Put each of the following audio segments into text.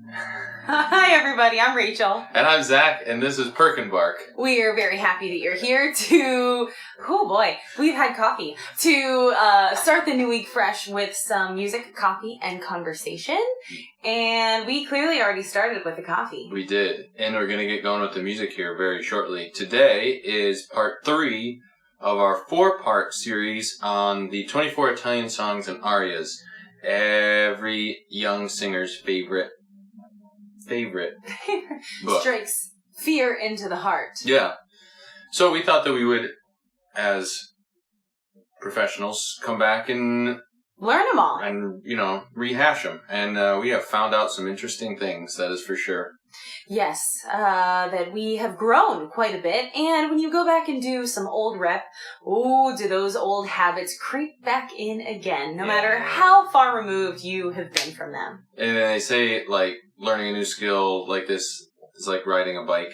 Hi everybody, I'm Rachel. And I'm Zach, and this is Perk Bark. We are very happy that you're here we've had coffee, to start the new week fresh with some music, coffee, and conversation. And we clearly already started with the coffee. We did, and we're going to get going with the music here very shortly. Today is part 3 of our 4-part series on the 24 Italian songs and arias. Every young singer's favorite book. Strikes fear into the heart. Yeah. So we thought that we would, as professionals, come back and learn them all. And, rehash them. And we have found out some interesting things, that is for sure. Yes, that we have grown quite a bit. And when you go back and do some old rep, do those old habits creep back in again, no matter how far removed you have been from them. And they say, learning a new skill like this is like riding a bike.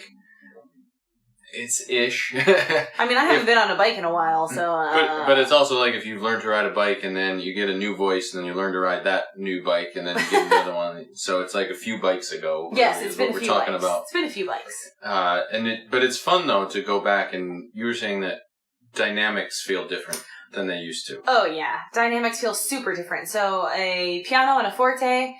It's ish. I mean, I haven't been on a bike in a while, so... But it's also like if you've learned to ride a bike and then you get a new voice and then you learn to ride that new bike and then you get another one. So it's like a few bikes ago. Yes, it's been a few bikes. It's been a few bikes. But it's fun, though, to go back and you were saying that dynamics feel different than they used to. Oh, yeah. Dynamics feel super different. So a piano and a forte...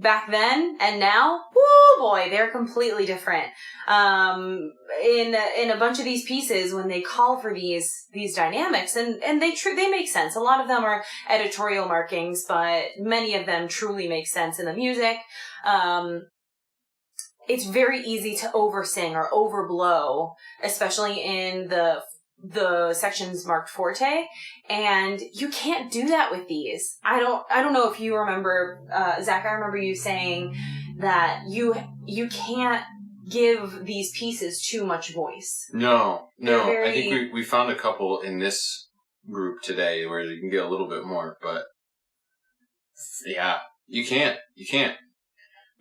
back then and now, woo boy, they're completely different. In a bunch of these pieces, when they call for these dynamics, and they make sense. A lot of them are editorial markings, but many of them truly make sense in the music. It's very easy to oversing or overblow, especially in the sections marked forte, and you can't do that with these. I don't know if you remember, Zach, I remember you saying that you can't give these pieces too much voice. No. I think we found a couple in this group today where you can get a little bit more, but yeah, you can't.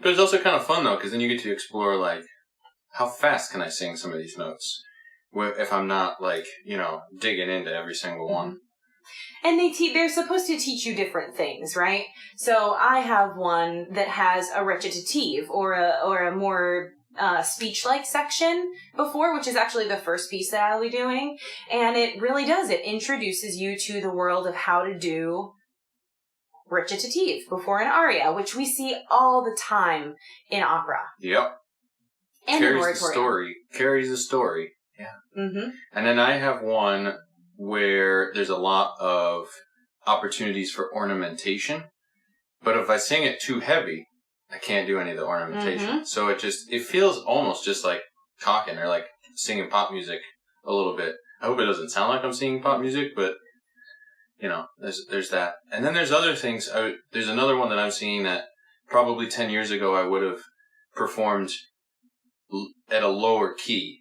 But it's also kind of fun, though, because then you get to explore, how fast can I sing some of these notes? If I'm not, digging into every single one. And they're supposed to teach you different things, right? So I have one that has a recitative or a more speech-like section before, which is actually the first piece that I'll be doing. And it really does. It introduces you to the world of how to do recitative before an aria, which we see all the time in opera. Yep. And carries the story. Yeah. Mm-hmm. And then I have one where there's a lot of opportunities for ornamentation, but if I sing it too heavy, I can't do any of the ornamentation. Mm-hmm. So it feels almost just like talking or like singing pop music a little bit. I hope it doesn't sound like I'm singing pop music, but there's that. And then there's other things. There's another one that I'm seeing that probably 10 years ago I would have performed at a lower key.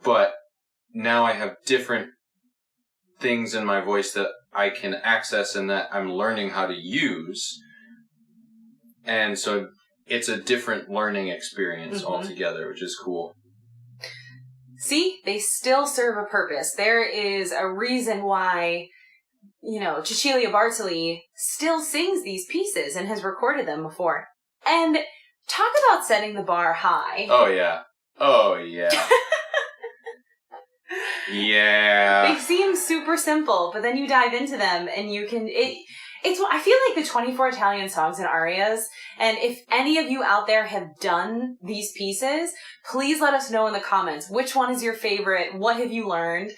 But now I have different things in my voice that I can access and that I'm learning how to use. And so it's a different learning experience altogether, which is cool. See, they still serve a purpose. There is a reason why, Cecilia Bartoli still sings these pieces and has recorded them before. And talk about setting the bar high. Oh, yeah. Yeah. They seem super simple, but then you dive into them and you can... I feel like the 24 Italian songs and arias, and if any of you out there have done these pieces, please let us know in the comments. Which one is your favorite? What have you learned?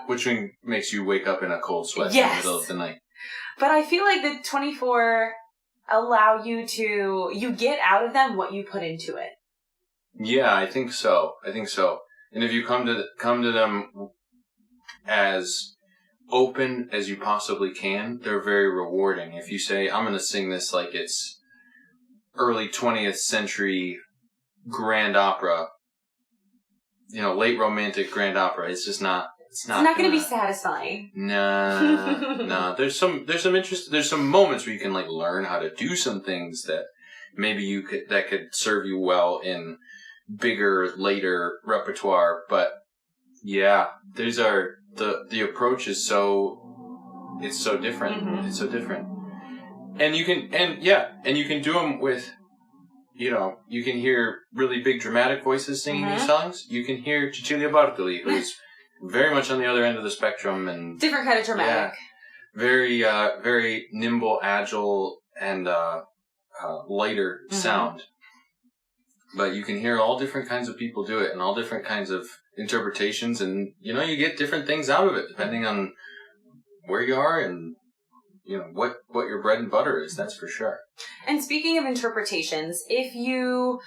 Which one makes you wake up in a cold sweat in the middle of the night? But I feel like the 24 allow you get out of them what you put into it. Yeah, I think so. And if you come to them as open as you possibly can, they're very rewarding. If you say, I'm going to sing this like it's early 20th century grand opera, late romantic grand opera, it's just not... It's not going to be satisfying. Nah. There's some moments where you can learn how to do some things that maybe that could serve you well in bigger, later repertoire. But yeah, these are the approach is so different. Mm-hmm. It's so different. And you can do them with you can hear really big dramatic voices singing these songs. You can hear Cecilia Bartoli, who's very much on the other end of the spectrum and different kind of dramatic. Yeah, very nimble, agile, and lighter sound. But you can hear all different kinds of people do it and all different kinds of interpretations, and you get different things out of it depending on where you are and what your bread and butter is. That's for sure. And speaking of interpretations, if you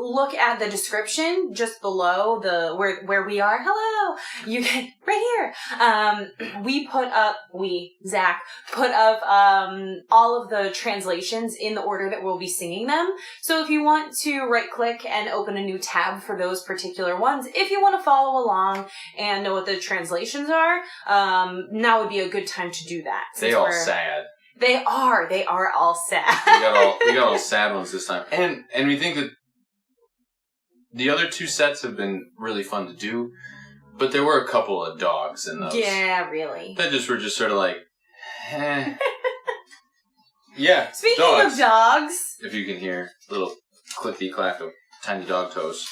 look at the description just below where we are, hello, you can right here. Zach put up all of the translations in the order that we'll be singing them. So if you want to right click and open a new tab for those particular ones, if you want to follow along and know what the translations are, now would be a good time to do that. They all sad. They are all sad. we got all sad ones this time. And we think that the other two sets have been really fun to do, but there were a couple of dogs in those. Yeah, really. That were just sort of like, eh. Yeah. Speaking of dogs. If you can hear little clicky clack of tiny dog toes.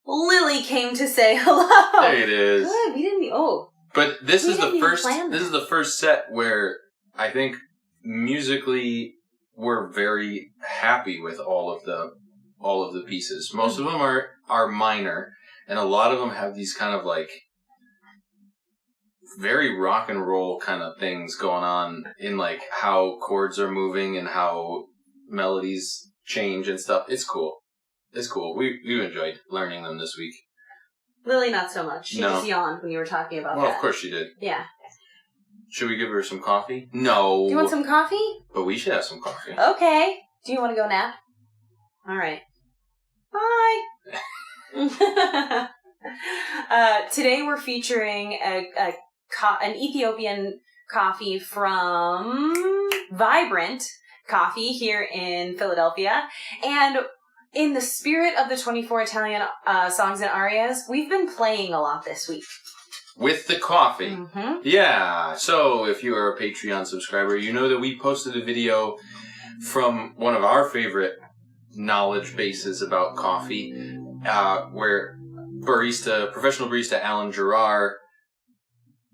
Lily came to say hello. There it is. Good. We didn't. But this is the first set where I think musically we're very happy with all of the pieces. Most of them are minor, and a lot of them have these kind of like very rock and roll kind of things going on in like how chords are moving and how melodies change and stuff. It's cool. We've enjoyed learning them this week. Lily, not so much. She just yawned when you were talking about that. Well, of course she did. Yeah. Should we give her some coffee? No. Do you want some coffee? But we should have some coffee. Okay. Do you want to go nap? All right. Bye. Today we're featuring an Ethiopian coffee from Vibrant Coffee here in Philadelphia. And in the spirit of the 24 Italian songs and arias, we've been playing a lot this week. With the coffee. Mm-hmm. Yeah. So if you are a Patreon subscriber, you know that we posted a video from one of our favorite knowledge bases about coffee, where professional barista Alan Gerard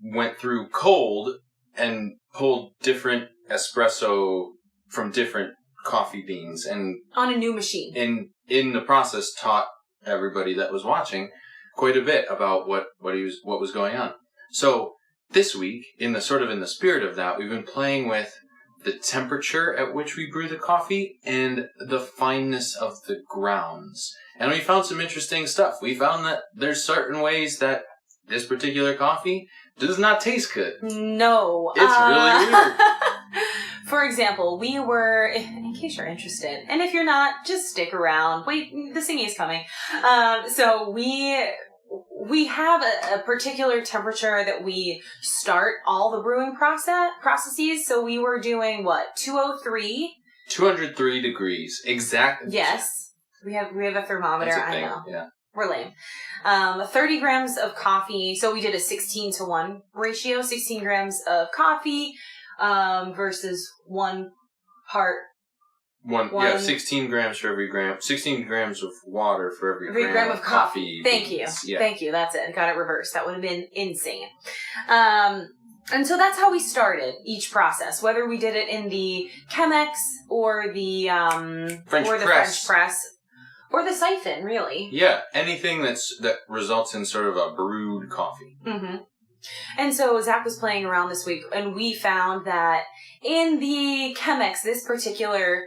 went through cold and pulled different espresso from different coffee beans and on a new machine. In the process taught everybody that was watching quite a bit about what was going on. So this week, in the spirit of that, we've been playing with the temperature at which we brew the coffee and the fineness of the grounds. And we found some interesting stuff. We found that there's certain ways that this particular coffee does not taste good. No. It's really weird. For example, we were, in case you're interested, and if you're not, just stick around. Wait, the singing is coming. So we have a particular temperature that we start all the brewing processes. So we were doing 203? 203 degrees. Exactly. Yes. We have a thermometer. That's a thing. I know. Yeah. We're lame. 30 grams of coffee. So we did a 16-to-1 ratio. 16 grams of coffee versus 1 part. 16 grams for every gram. 16 grams of water for every gram of coffee. Thank you. Yeah. Thank you. That's it. I got it reversed. That would have been insane. And so that's how we started each process, whether we did it in the Chemex or the French press. Or the siphon, really. Yeah, anything that results in sort of a brewed coffee. Mm-hmm. And so Zach was playing around this week, and we found that in the Chemex, this particular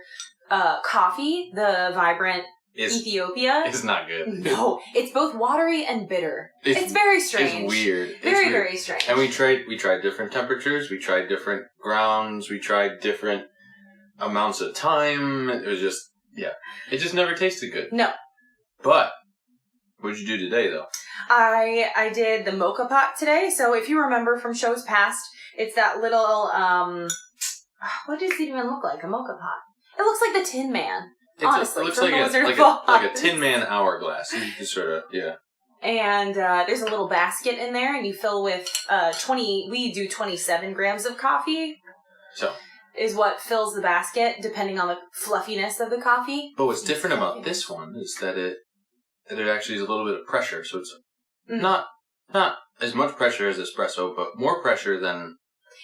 coffee, the Vibrant Ethiopia, is not good. No, it's both watery and bitter. It's very strange. It's weird. Very strange. And we tried different temperatures. We tried different grounds. We tried different amounts of time. It was just. Yeah. It just never tasted good. No. But, what did you do today, though? I did the mocha pot today. So if you remember from shows past, it's that little, what does it even look like? A mocha pot. It looks like the Tin Man. Honestly. It looks like a Tin Man hourglass. You just sort of, yeah. And there's a little basket in there, and you fill with we do 27 grams of coffee. So. is what fills the basket, depending on the fluffiness of the coffee. But what's different about this one is that it actually is a little bit of pressure. So it's not as much pressure as espresso, but more pressure than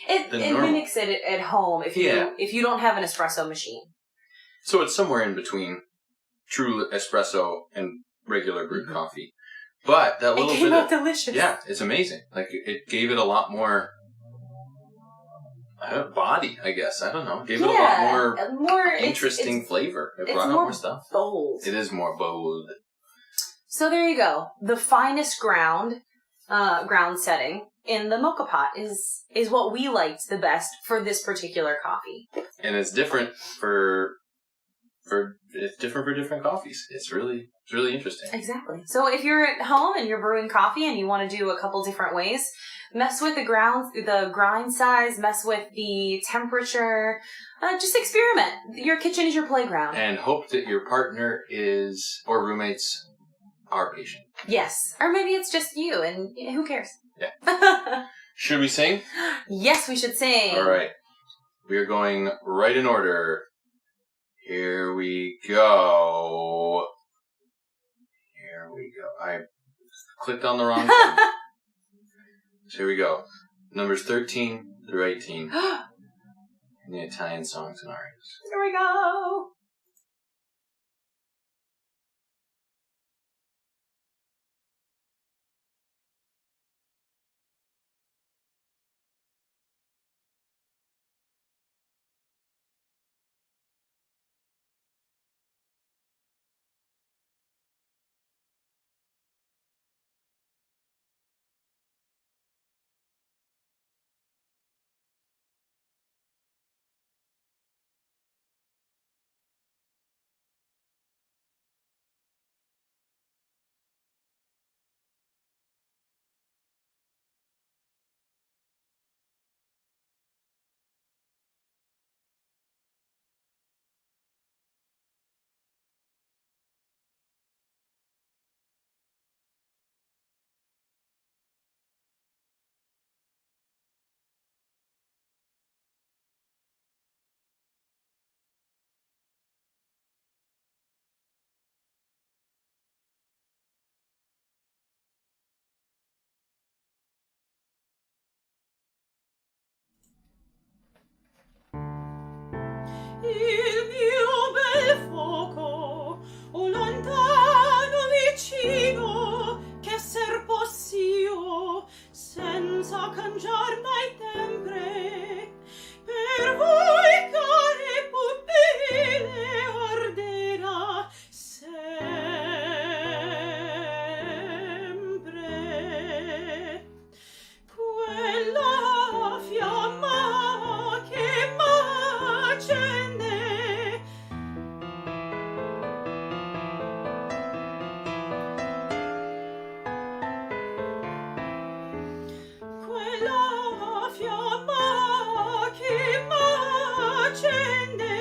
it mimics it at home if you don't have an espresso machine. So it's somewhere in between true espresso and regular brewed coffee. But that little bit came out delicious. Yeah, it's amazing. Like it gave it a lot more body, I guess. I don't know. Gave it a lot more interesting flavor. It brought out more stuff. Bold. It is more bold. So there you go. The finest ground setting in the mocha pot is what we liked the best for this particular coffee. And it's different for different coffees. It's really interesting. Exactly. So if you're at home and you're brewing coffee and you want to do a couple different ways, mess with the grind size, mess with the temperature, just experiment. Your kitchen is your playground. And hope that your partner or roommates are patient. Yes. Or maybe it's just you and who cares? Yeah. Should we sing? Yes, we should sing. All right. We are going right in order. Here we go. I clicked on the wrong thing. So here we go. Numbers 13 through 18. In the Italian songs and arias. Here we go. Il mio bel fuoco, o lontano vicino, che ser possio, senza cangiar mai tempre, per voi care pupille ardera sempre. Quella fiamma che m'accende, quella fiamma che m'accende,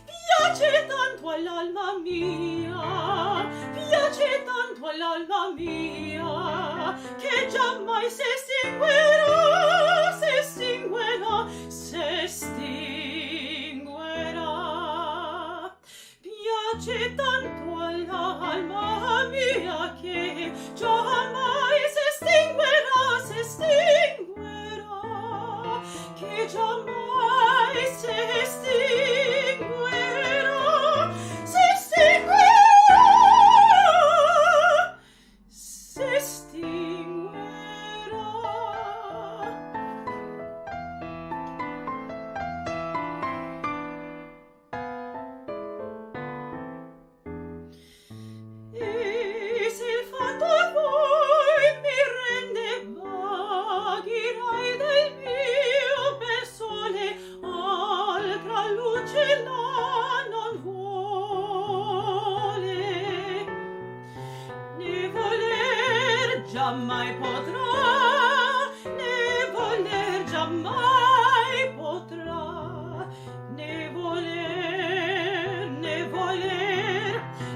piace tanto all'alma mia, piace tanto all'alma mia, che giammai s'estinguerà, s'estinguerà, s'estinguerà. Piace tanto all'alma mia che giammai s'estinguerà, s'estinguerà, che giammai s'estinguerà, s'estinguerà, s'estinguerà. E se il fatto poi mi rende vaghirai del mio bel sole, altra luce là non vuole, né voler giammai potrà, né voler giammai potrà, né voler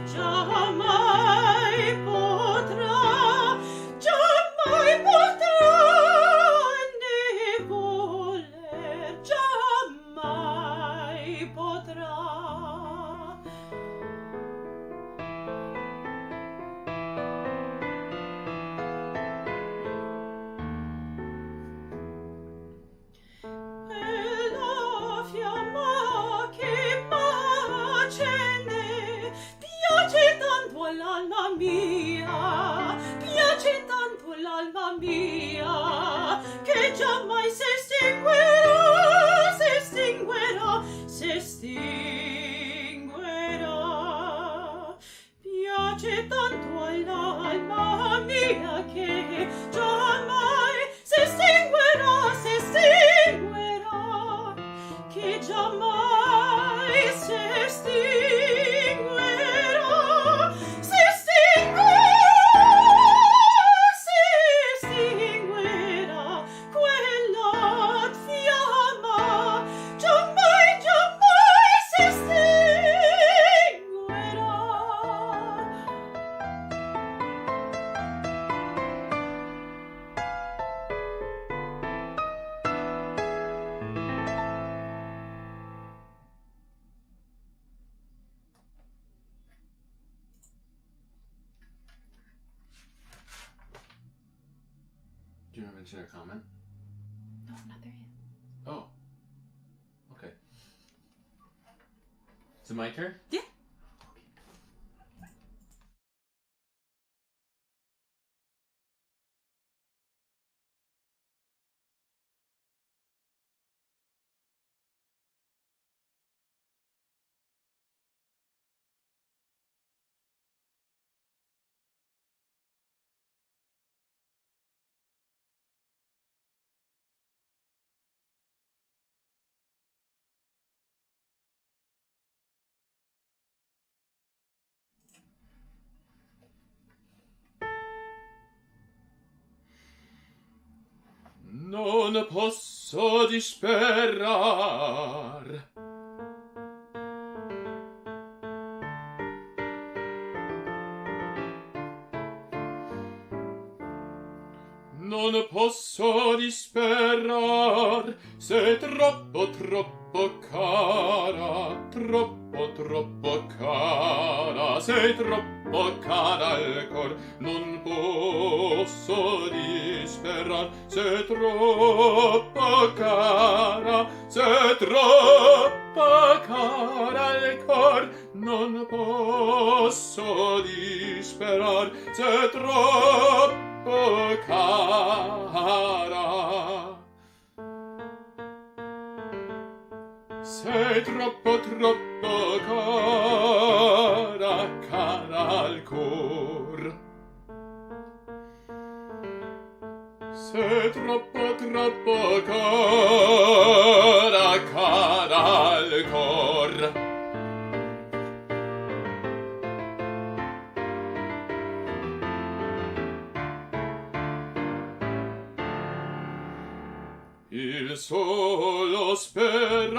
giammai potrà, giammai potrà, né voler giammai l'alma mia, piace tanto l'alma mia, che giammai s'estinguerà. Piace tanto all'alma mia, che giammai s'estinguerà, che giammai s'estinguerà, s'estinguerà quella fiamma, giammai, giammai s'estinguerà. Do you want to mention a comment? No, not there yet. Oh. Okay. Is it my turn? Yeah. Non posso disperar. Non posso disperar, sei troppo, troppo cara, troppo, troppo cara, sei troppo cara al cor. Non posso disperar, sei troppo cara, sei troppo cara al cor. Non posso disperar, sei troppo cara. Sei troppo, troppo cara, cara al cor. Sei troppo, troppo cara, cara al cor. Il solo sperare,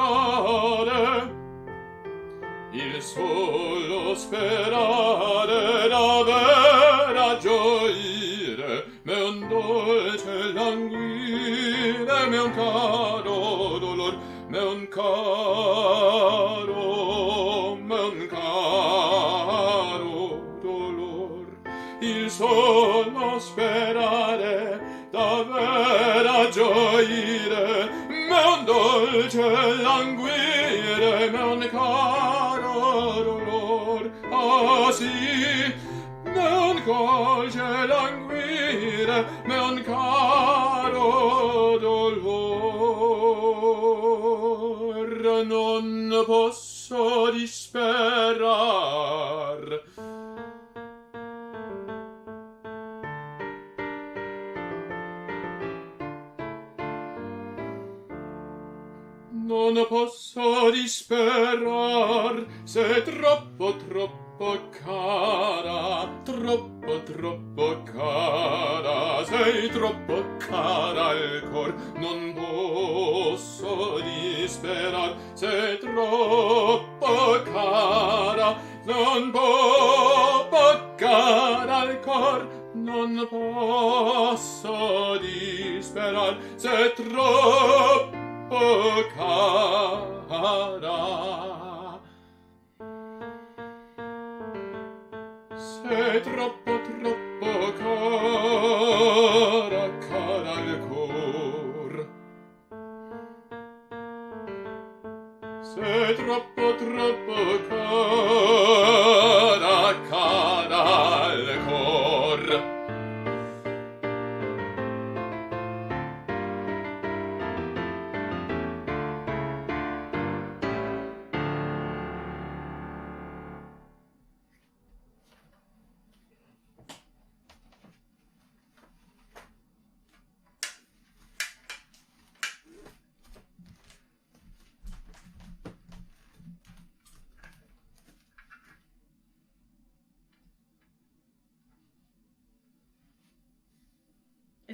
davvero gioire, me un dolce languire, me un caro dolor, me un caro dolor. Il solo sperare, davvero gioire, me un dolce languire, me un caro dolor. Ah sì, me un dolce languire, me un caro dolor. Non posso disperar. Non posso disperar, sei troppo, troppo cara, troppo, troppo cara, sei troppo cara al cor. Non posso disperar, sei troppo cara, non posso cara al cor. Non posso disperar, sei troppo cara. Sei troppo, troppo cara, cara al cor. Sei troppo, troppo cara, cara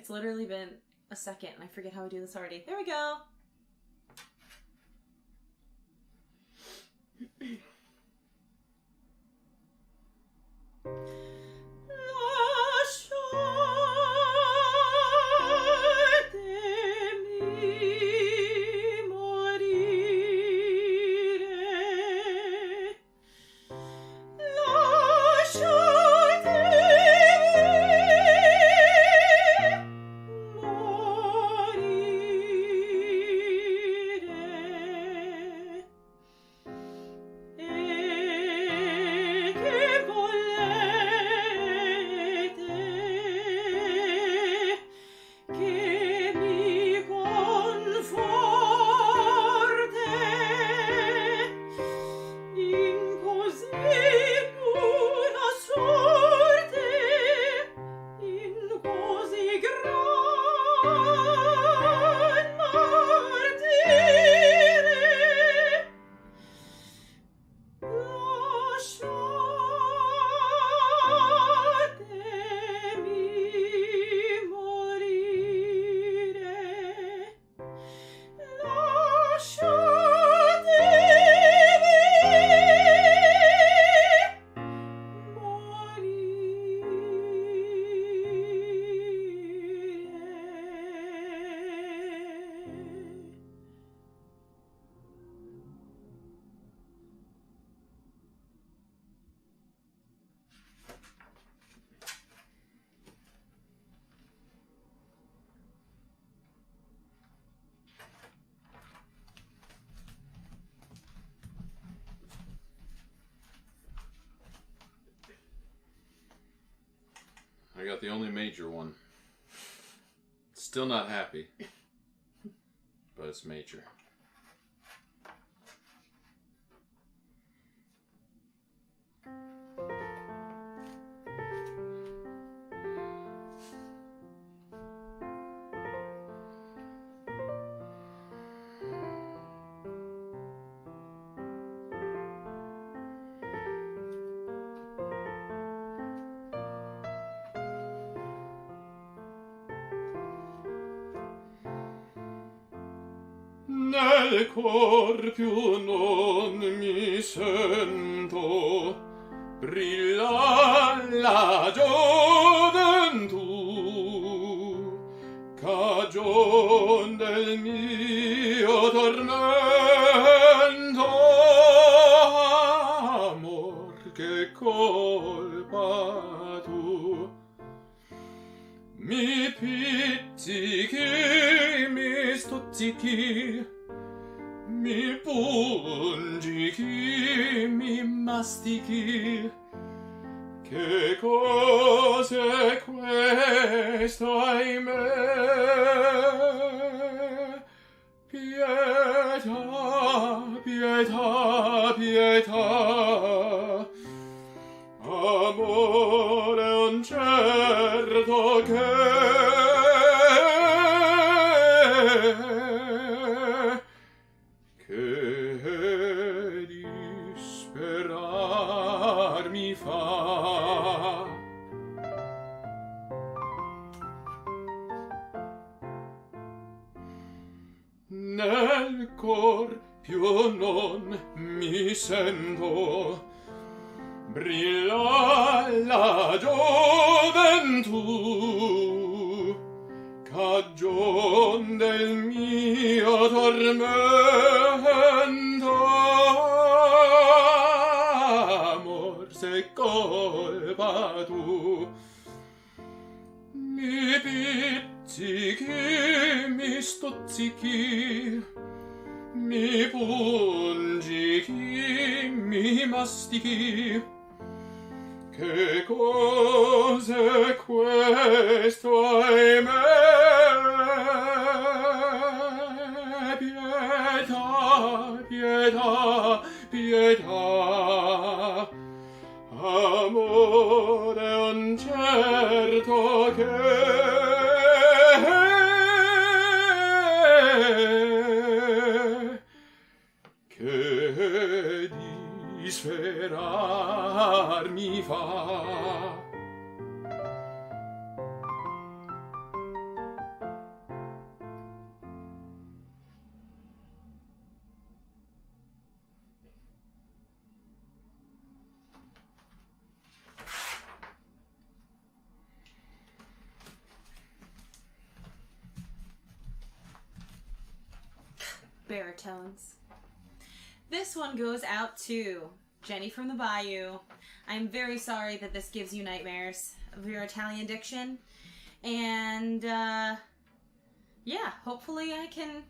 It's literally been a second, and I forget how I do this already. There we go. I got the only major one. Still not happy. But it's major. Nel cor più non mi sento brilla la gioventù, cagion del mio tormento. Amor, che colpa tu mi pizzichi, mi stuzzichi, mi pungichi, mi mastichi. Che cos'è questo, ahimè? Pietà, pietà, pietà. Amore un certo che disperar mi fa. Nel cor più non mi sento brilla la gioventù, cagion del mio tormento. Amor, se colpa tu mi pizzichi, mi stuzzichi, mi pungichi, mi mastichi. Che cos'è questo, ahimè? Pietà, pietà, pietà. Amore un certo che disperar mi fa. baritones. This one goes out to Jenny from the Bayou. I'm very sorry that this gives you nightmares of your Italian diction. And, yeah, hopefully I can,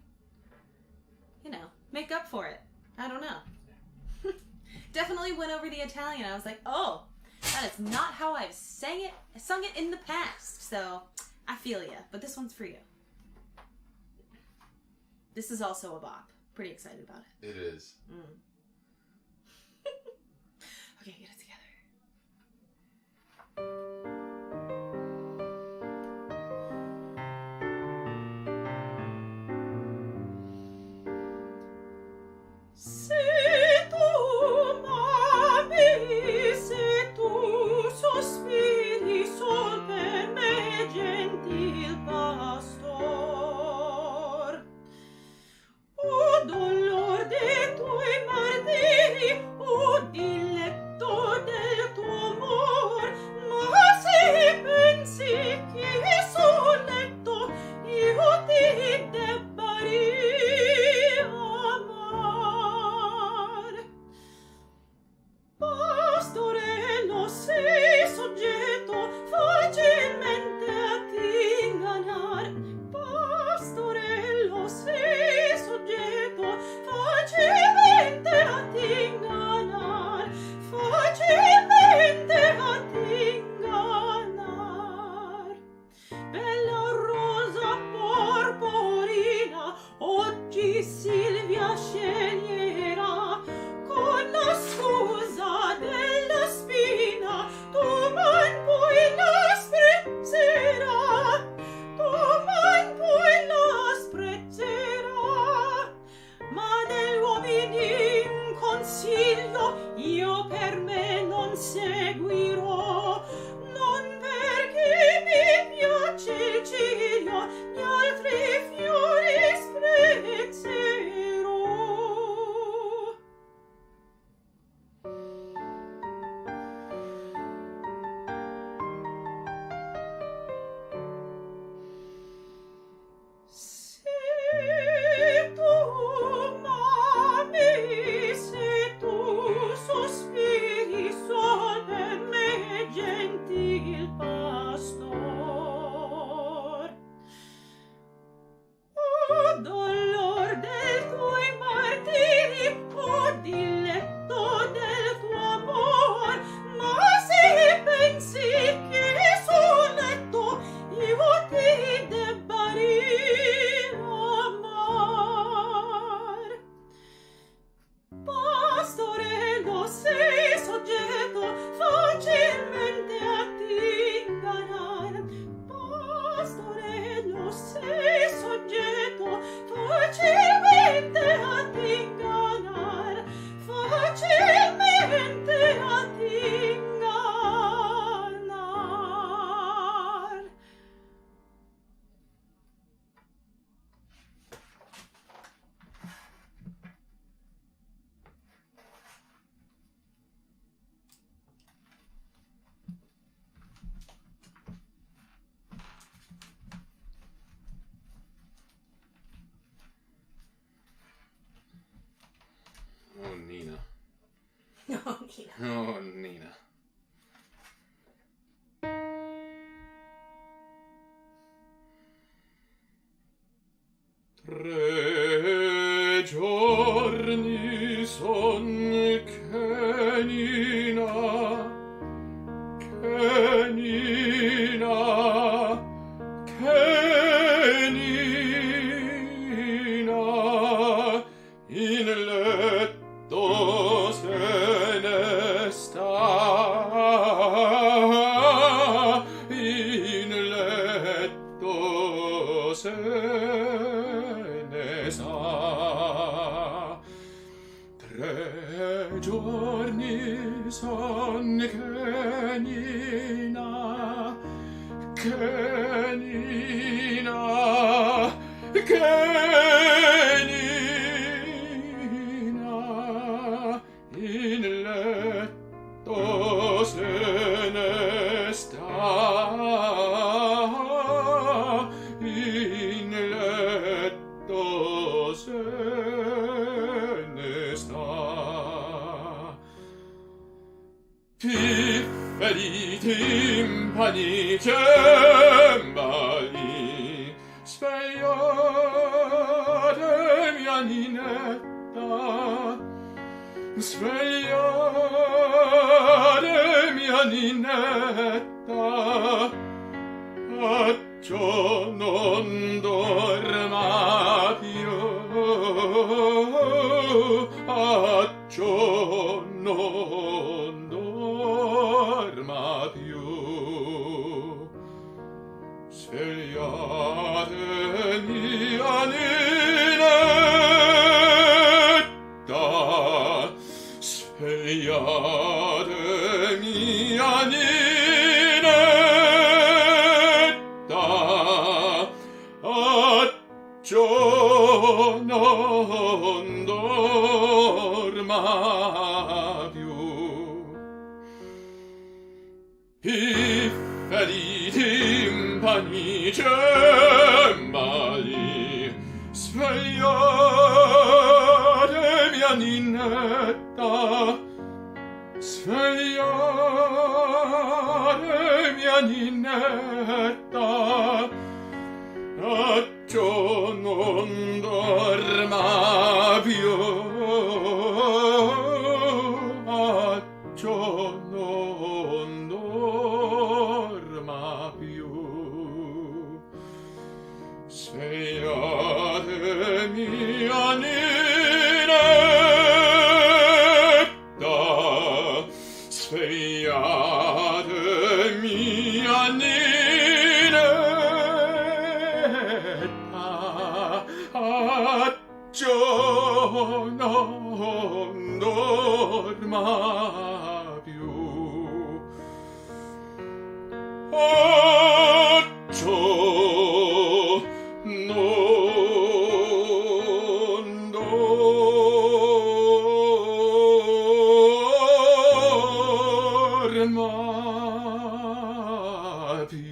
make up for it. I don't know. Definitely went over the Italian. I was like, oh, that is not how I've sung it in the past. So, I feel ya. But this one's for you. This is also a bop. Pretty excited about it. It is. Okay, get it together. Se tu m'ami, se tu sospiri sol per me, gentil pastor, o dolor de tuoi martiri, o diletto del tuo amor, ma se pensi che sul letto io ti debba riamar. Pastorello, sei soggetto facilmente a ti ingannar. Pastorello, sei soggetto facilmente a ti ingannar. Facilmente a ti ingannar. Bella rosa porporina, oggi Silvia sceglierà. Con la scusa della spina, tu man poi la sprezzerà. Tu man poi la sprezzerà. Ma degli uomini in consiglio io per me non seguirò. Non perché mi piace il ciglio, gli altri fiori sprezzerò. Se tu m'ami, se tu sospiri sol per me, gentil pastor, o dolor del tuoi martiri, o diletto del tuo amor, ma se pensi che sul letto io ti debba riamar. Pastorello, sei soggetto facilmente a ti ingannar. Pastorello, sei soggetto facilmente a ti ingannar. Facilmente a ti ingannar. Oh, Nina. Oh, Nina. Oh, Nina. Tre giorni son che Nina, in letto se ne sta, in letto se ne sta. 3 giorni son che Nina, in letto se ne sta, in letto se pifferi timpani cembali, svegliatemi aninetta, svegliatemi aninetta, accio non dorma più, accio non dorma più. Svegliatemi aninetta, svegliatemi aninetta, accio non dorma più. Pifferi timpani cembali, svegliatemi aninetta, svegliatemi aninetta, accio non dorma più, accio non dorma più. Svegliatemi aninetta, svegliatemi aninetta, accio non dorma più, accio non dorma più.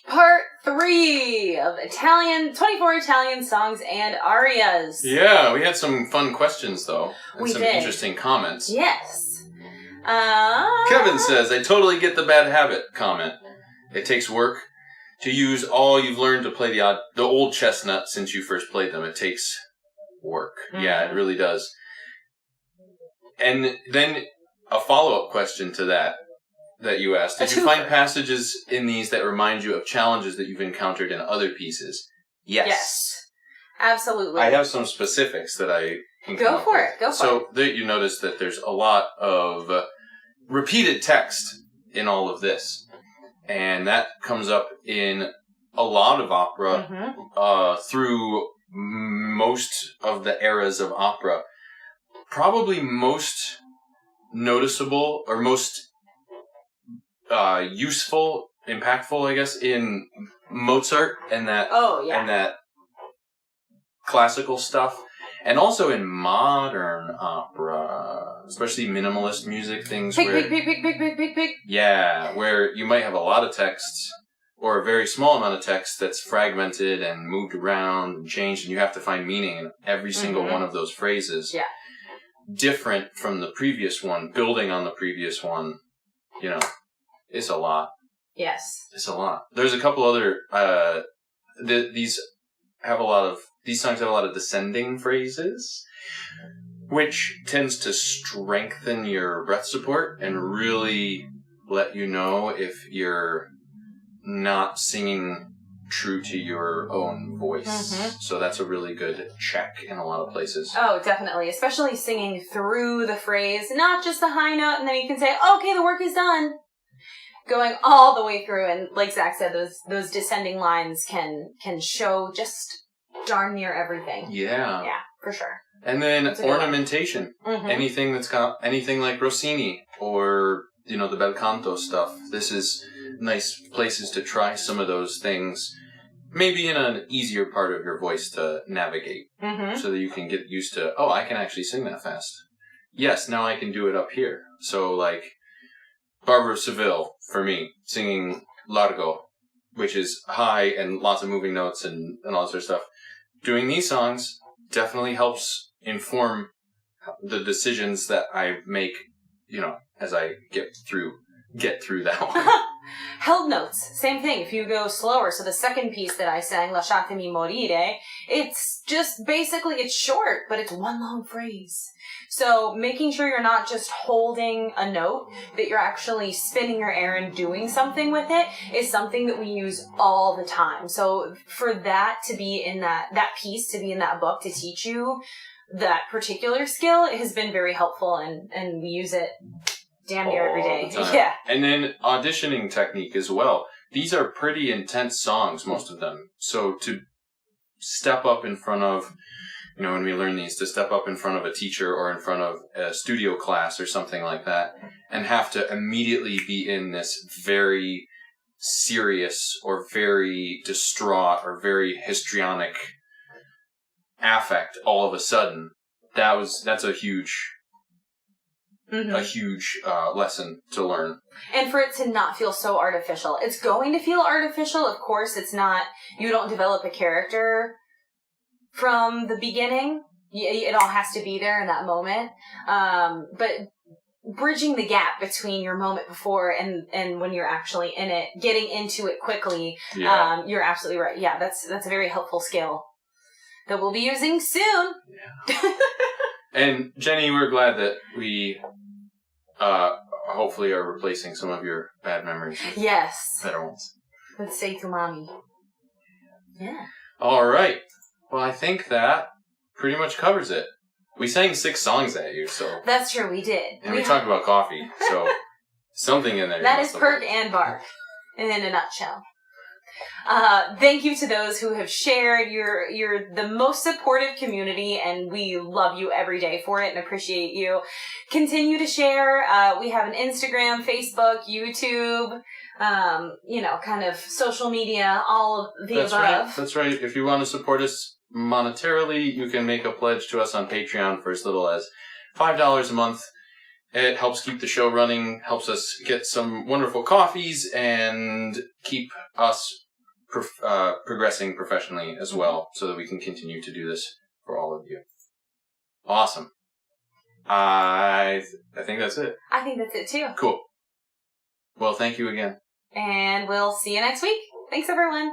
Part 3 of 24 Italian songs and arias. Yeah, we had some fun questions, though. And We some did. interesting comments. Yes. Kevin says, I totally get the bad habit comment. It takes work to use all you've learned to play the old chestnut since you first played them. It takes work. Mm-hmm. Yeah, it really does. And then a follow-up question to that you asked. Did you find passages in these that remind you of challenges that you've encountered in other pieces? Yes. Absolutely. I have some specifics that I can Go for it. So there you notice that there's a lot of repeated text in all of this. And that comes up in a lot of opera through most of the eras of opera. Probably most noticeable or most useful, impactful, I guess, in Mozart and that and that classical stuff, and also in modern opera, especially minimalist music, things pick. Yeah, where you might have a lot of text or a very small amount of text that's fragmented and moved around and changed, and you have to find meaning in every single one of those phrases. Yeah. Different from the previous one, building on the previous one, it's a lot. Yes. It's a lot. There's a couple other, these songs have a lot of descending phrases, which tends to strengthen your breath support and really let you know if you're not singing true to your own voice. So that's a really good check in a lot of places. Oh, definitely. Especially singing through the phrase, not just the high note, and then you can say, okay, the work is done. going all the way through, and like Zach said, those descending lines can show just darn near everything. Yeah. Yeah, for sure. And then ornamentation. Mm-hmm. Anything that's got anything like Rossini or, you know, the bel canto stuff. This is nice places to try some of those things. Maybe in an easier part of your voice to navigate. Mm-hmm. So that you can get used to, oh, I can actually sing that fast. Yes, now I can do it up here. So, like, Barbara of Seville, for me, singing Largo, which is high and lots of moving notes and all that sort of stuff. Doing these songs definitely helps inform the decisions that I make, you know, as I get through that one. Held notes, same thing. If you go slower, so the second piece that I sang, Lasciatemi morire, it's just basically, it's short, but it's one long phrase. So making sure you're not just holding a note, that you're actually spinning your air and doing something with it is something that we use all the time. So for that to be in that piece, to be in that book, to teach you that particular skill, it has been very helpful, and we use it damn near every day. Yeah. And then auditioning technique as well. These are pretty intense songs, most of them. So to step up in front of, you know, when we learn these, to step up in front of a teacher or in front of a studio class or something like that, and have to immediately be in this very serious or very distraught or very histrionic affect all of a sudden, that's a huge... Mm-hmm. a huge lesson to learn. And for it to not feel so artificial. It's going to feel artificial, of course. It's not, you don't develop a character from the beginning. It all has to be there in that moment. But bridging the gap between your moment before and when you're actually in it, getting into it quickly, you're absolutely right. Yeah, that's a very helpful skill that we'll be using soon. Yeah. And Jenny, we're glad that we hopefully are replacing some of your bad memories with better ones. Let's say to mommy. Yeah. All right. Well, I think that pretty much covers it. We sang 6 songs at you, so... That's true, we did. And we talked about coffee, so something in there. That is Perk and Bark, in a nutshell. Thank you to those who have shared. You're the most supportive community, and we love you every day for it and appreciate you. Continue to share. We have an Instagram, Facebook, YouTube, kind of social media, all of the above. Right. That's right. If you want to support us monetarily, you can make a pledge to us on Patreon for as little as $5 a month. It helps keep the show running, helps us get some wonderful coffees, and keep us progressing professionally as well, so that we can continue to do this for all of you. Awesome. I think that's it. I think that's it too. Cool. Well, thank you again. And we'll see you next week. Thanks, everyone.